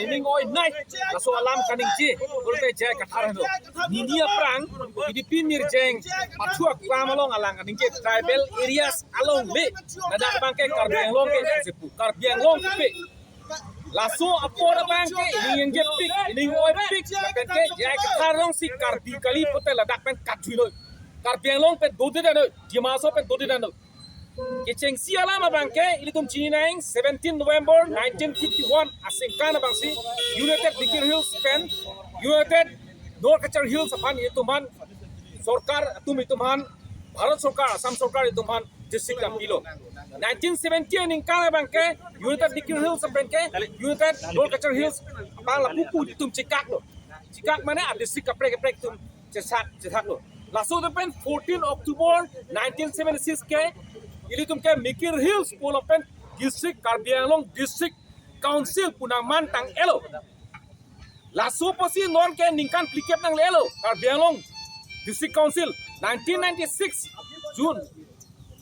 ini ngoi nai laso alam kaning ji ulte J.I Kathar hendo nidia prang Philippine mirjeng athuak pramalong alang kaning ji tribal areas along le nadak bangke karbiang long ke sepu karbiang long pe laso apora bangke ini yang je pik ini ngoi pik bangke J.I Kathar long si karbi kali pote ladak pen kathui lo karbiang long pe dodi dan dimaso pe dodi dan Keceng sialam abangke ilitum Chinaing 17 November 1951 asingkana bangsi United Dikir Hills pen United North Kachar Hills aphan ituman sorkar atum ituman Bharat Sarkar Assam Sarkar ituman district apilo 1970 ingkana bangke United Dikir Hills apengke United North Kachar Hills apang lapupu itum cikak lo cikak mana district kaprek tum cesak lo laso pen 14 October 1976 ke Ili tumke Mikir Hills Polopen District Karbianglong District Council punang mantang elo. Laso posi non ke ningkan plikep nang elo Karbianglong District Council 1996 June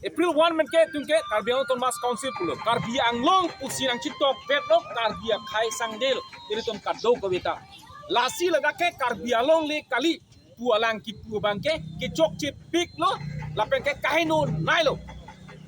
April 1 men ke tumke Karbianglong Tonmas Council pulo Karbianglong pusi nang citok petlok Karbia Khai Sangdel ili tum kaddo kawita. Lasi ladake Karbianglong le kali pualang ki pu bangke ke chok chip pik lo lapen ke kahino nailo.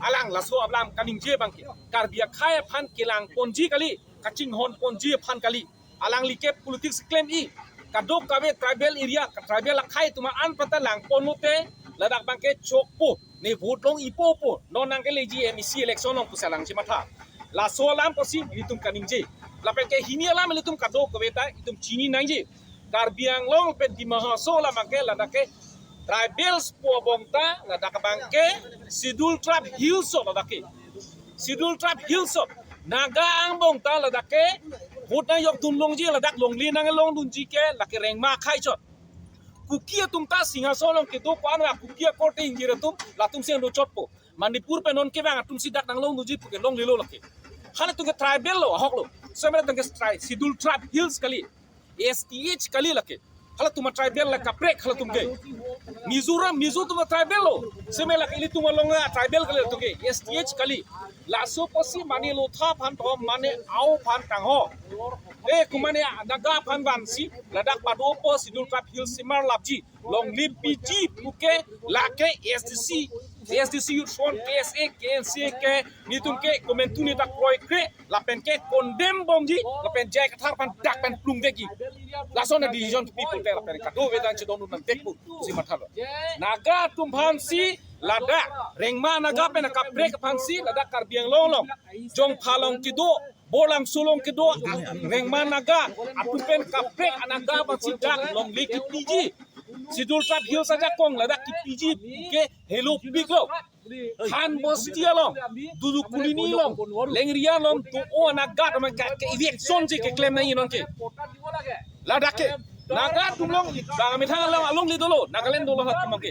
Alang laso ablam kaning je bangke karbia khai aphan kelang ponji kali kaching hon ponji aphan kali alang like politics claim i kadok kabe tribal area tribal khai tuma an pata lang ponote ladak bangke chokpo ne vote long ipo po non nang ke leji MEC election long pusalang chimatha laso alam posi itum kaning je lapen ke hini alam itum kadok kabe ta itum chini nang je karbiang long pe di mahaso la bangke ladake Tribals po bongta ladak bangke Sidul Tribe Hills ladake Sidul Tribe Hills naga ang bongta ladake hutna yok tunlong ji ladak longli nang long dunji ke lake rengma khai chot kukia tumta singasonong ke do kwana kukia korte injira tum latum sen do chotpo Manipur pe non ke bang atum sidak nang long dunji puke long lilo lake hana tunge tribal lo hoklo semela tunge Sidul Tribe Hills kali STH kali lake hala tuma tribal la kaprek hala tumge Mizoram tuma tribal lo semela ili tuma longa tribal kali tumge STH kali laso posi mani lo tha phan to mane au phan tang ho kumane daga phan ban si ladak pado po Sidul Tribe Hills simar lapji long lim PG puke lake ASDC Fornt KSA ke nitum ke komentuni tak koi kre lapen ke condemn bomji lapen J.I Kathar pan dak pen plung deki laso na decision people te lapen ka do vedan chidon nan tekpu si mathalo naga tumphan si lada rengma naga pen ka break phan si lada karbiang long jong phalong ki do bolang sulong ki do rengma naga atupen ka break anaga pan si dak long li ki PG Sidul Tribe Hills saja kong ladak ki PG ke hello big lo han bostia long dudu kulini long lengria long tu o naga man ka eviction je ke claim nai non ke ladak ke naga tum long da mitha long along li dolo nagaland dolo hat mangke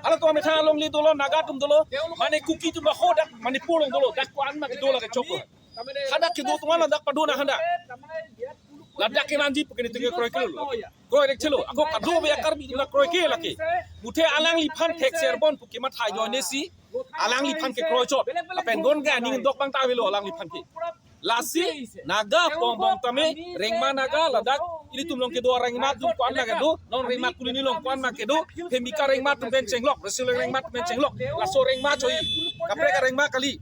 ala to mitha long li dolo naga tum dolo mane kuki tum ho dak mane pulong dolo dak ko an ma ke dolo ke choko hadak ke do tungana dak padona handa ladak ke nanji pekene tege kroy kelo kroy dek chelo ako kado be akar bi la kroy ke lake muthe alang li phan thek serbon puki ma thai joine si alang li phan ke kroy chot apen gon ga ning dok bang ta velo alang li phan ke lasi naga pong tame rengma naga ladak ili tumlong ke do rengma dum kwan la ke do non rengma kulini long kwan ma ke do phemika rengma tum ben chenglok resul rengma tum ben chenglok laso rengma choi kapre ka rengma kali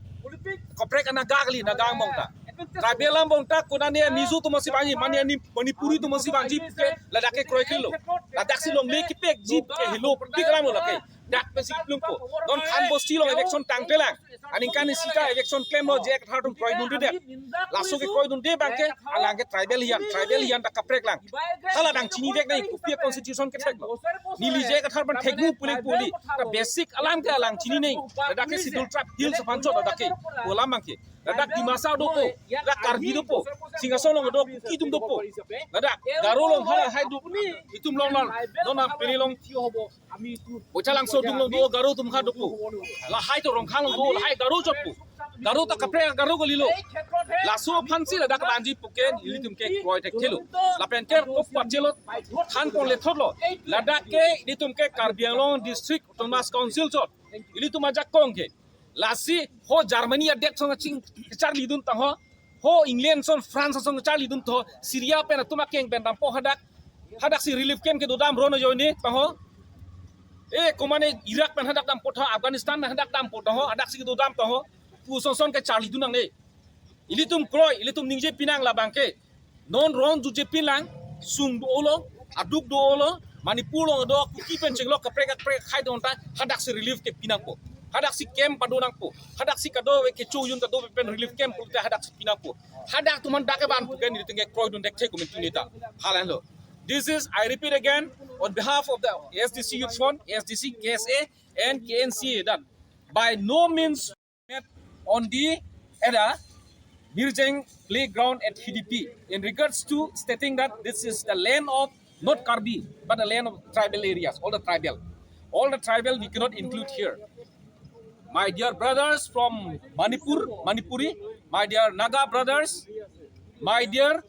kapre ka naga kali naga mongta Tribal bongta kunane mizu tu masih banji mani ani manipuri tu masih banji ke ladake kroy kilo ladak silong le kipek jip ke hilo pikram lo ke dak pesi plum ko don khan bosti lo election tang telang aning kan sita election claim lo J.I Kathar tum kroy dun de laso ke kroy dun de bangke alang ke tribal hian tak kaprek lang kala dang chini dek nai kupia constitution ke thek nili J.I Kathar ban thekbu puli ta basic alam ke alang chini nei ladake Sidul Tribe Hills pancho ladake olam bangke ladak di masa dopo ladak karbi dopo singasonong dopo itum dopo ladak garolong hai dopo itum long nona pelilong bocalang so dung long do garo tum kha dopo la hai to rong khang long do la hai garo chotpu garo ta kapre garo golilo la so phansi ladak banji puken ilitum ke kroy tek thelu la pen ke ko pachelo khan pon le thotlo ladak ke ilitum ke karbianglong district autonomous council chot ilitum ajak kong ke lasi ho Germany adek song ching char lidun tang ho Ho England son France son Charlie dun to Syria pen atuma keng pen dampo hadak si relief camp ke dodam rono joni paho komane Iraq pen hadak dam potho Afghanistan pen hadak dam potho hadak si dodam paho tu son ke Charlie dunang ne ilitum kroy ilitum ningje pinang la bangke non ron ju je pinang sung do olo aduk do olo Manipur lo do kuki pen chenglok ka prek khai don ta hadak si relief ke pinang po hadak si camp padonang po hadak si kado ke chu yun kado pen relief camp po ta hadak si pinang po hadak tuman dake ban pen ni tenge kroy don dek che komitunita halan lo. This is, I repeat again, on behalf of the ASDC Youth Front, ASDC, KSA, and KNCA, that by no means met on the EDA Mirjeng playground at HDP in regards to stating that this is the land of not Karbi, but the land of tribal areas, all the tribal. All the tribal we cannot include here. My dear brothers from Manipuri, my dear Naga brothers, my dear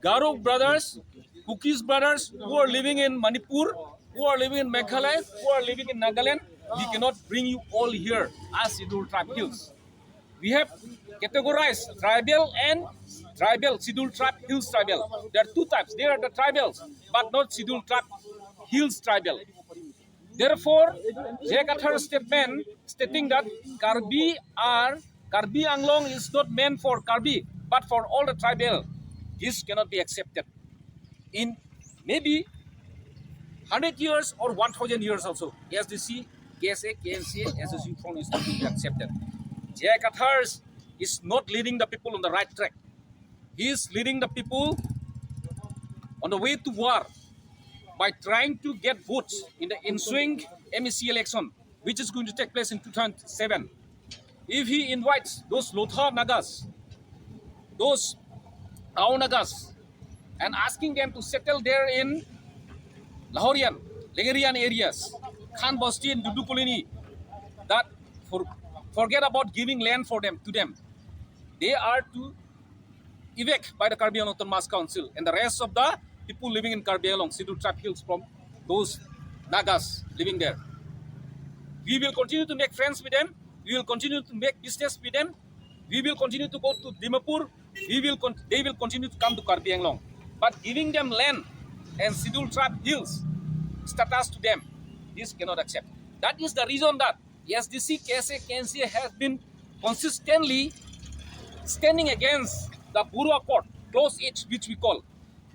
Garo brothers, Kukis brothers who are living in Manipur, who are living in Meghalaya, who are living in Nagaland, we cannot bring you all here as Scheduled Tribe Hills. We have categorized tribal and Scheduled Tribe Hills tribal. There are two types. They are the tribals, but not Scheduled Tribe Hills tribal. Therefore, J.I Kathar statement stating that Karbi Anglong is not meant for Karbi, but for all the tribal. This cannot be accepted. In maybe 100 years or 1,000 years also, ASDC, KSA, KNCA, ASDC Front is not to be accepted. J.I Kathar is not leading the people on the right track. He is leading the people on the way to war by trying to get votes in the ensuing MEC election, which is going to take place in 2007. If he invites those Lotha Nagas, those Ao Nagas, and asking them to settle there in Lahorian, Legarian areas, Khan Basti and Dudukulini, that forget about giving land for them to them. They are to evict by the Karbi Anglong Autonomous Council and the rest of the people living in Karbi Anglong, Scheduled Tribe Hills from those Nagas living there. We will continue to make friends with them. We will continue to make business with them. We will continue to go to Dimapur. They will continue to come to Karbi Anglong. But giving them land and Scheduled Tribe Hills status to them, this cannot accept. That is the reason that ASDC, KSA, KNCA has been consistently standing against the Boro Accord, Clause H, which we call.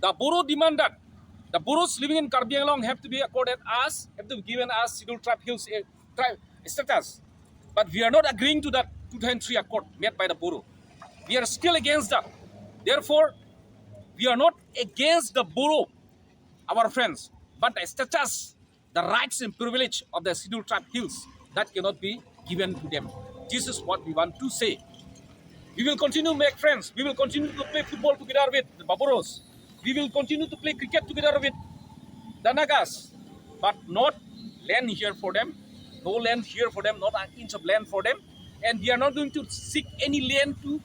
The Boro demand that the Boros living in Karbi Anglong have to be given as Scheduled Tribe Hills tribe status. But we are not agreeing to that 2003 accord made by the Boro. We are still against that. Therefore, we are not against the Boro, our friends, but the status, the rights and privilege of the Scheduled Tribe Hills, that cannot be given to them. This is what we want to say. We will continue to make friends. We will continue to play football together with the Baboros. We will continue to play cricket together with the Nagas, but not land here for them. No land here for them, not an inch of land for them. And we are not going to seek any land to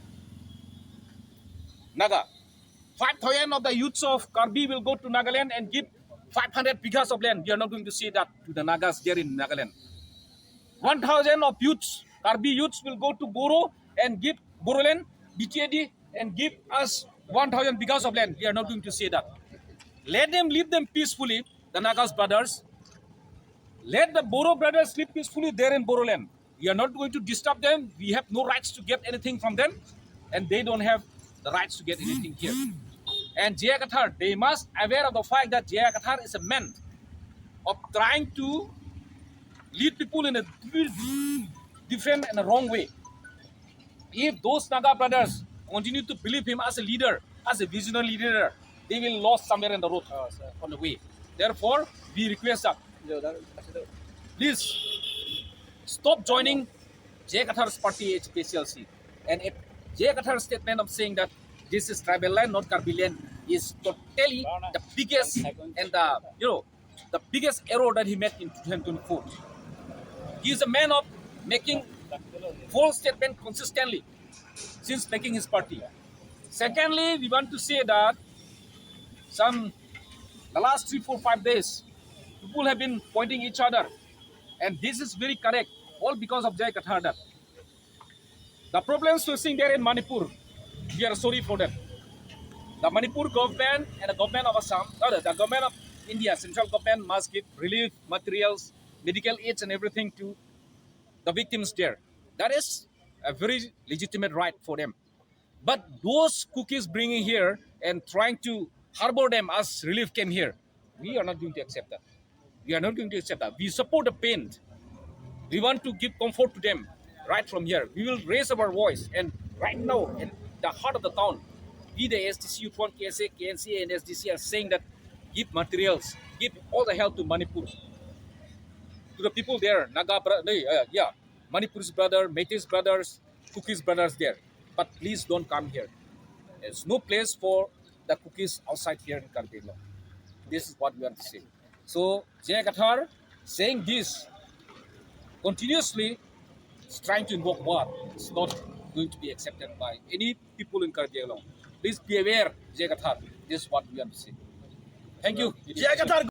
Naga. 5,000 of the youths of Karbi will go to Nagaland and give 500 bighas of land. We are not going to say that to the Nagas there in Nagaland. 1,000 of youths, Karbi youths will go to Boro and give Boroland, BTAD, and give us 1,000 bighas of land. We are not going to say that. Let them live them peacefully, the Nagas brothers. Let the Boro brothers live peacefully there in Boroland. We are not going to disturb them. We have no rights to get anything from them, and they don't have the rights to get anything here. And J.I Kathar, they must aware of the fact that J.I Kathar is a man of trying to lead people in a different and a wrong way. If those Naga brothers continue to believe him as a leader, as a visionary leader, they will lose somewhere in the road on the way. Therefore, we request that please stop joining J.I Kathar's party APHLC. And if J.I Kathar's statement of saying that this is tribal land, not Karbi land, is totally the biggest and the biggest error that he made in 2024. He is a man of making false statement consistently since making his party. Secondly, we want to say that the last 3, 4, 5 days, people have been pointing each other, and this is very correct, all because of J.I Kathar. The problems facing there in Manipur, we are sorry for them. The Manipur government and the government of Assam, the government of India, central government must give relief materials, medical aids and everything to the victims there. That is a very legitimate right for them. But those cookies bringing here and trying to harbor them as relief came here, we are not going to accept that. We are not going to accept that. We support the pain. We want to give comfort to them right from here. We will raise our voice. And right now, in the heart of the town, we, the ASDC, Fornt, KSA, KNCA, and SDC are saying that give materials, give all the help to Manipur, to the people there, Manipur's brother, Meithi's brothers, Cookie's brothers there. But please don't come here. There's no place for the cookies outside here in Karbila. This is what we want to say. So J.I Kathar saying this continuously is trying to invoke war. It's not going to be accepted by any people in Karbila. Please be aware, J.I Kathar. This is what we want to say. Thank you. J.I Kathar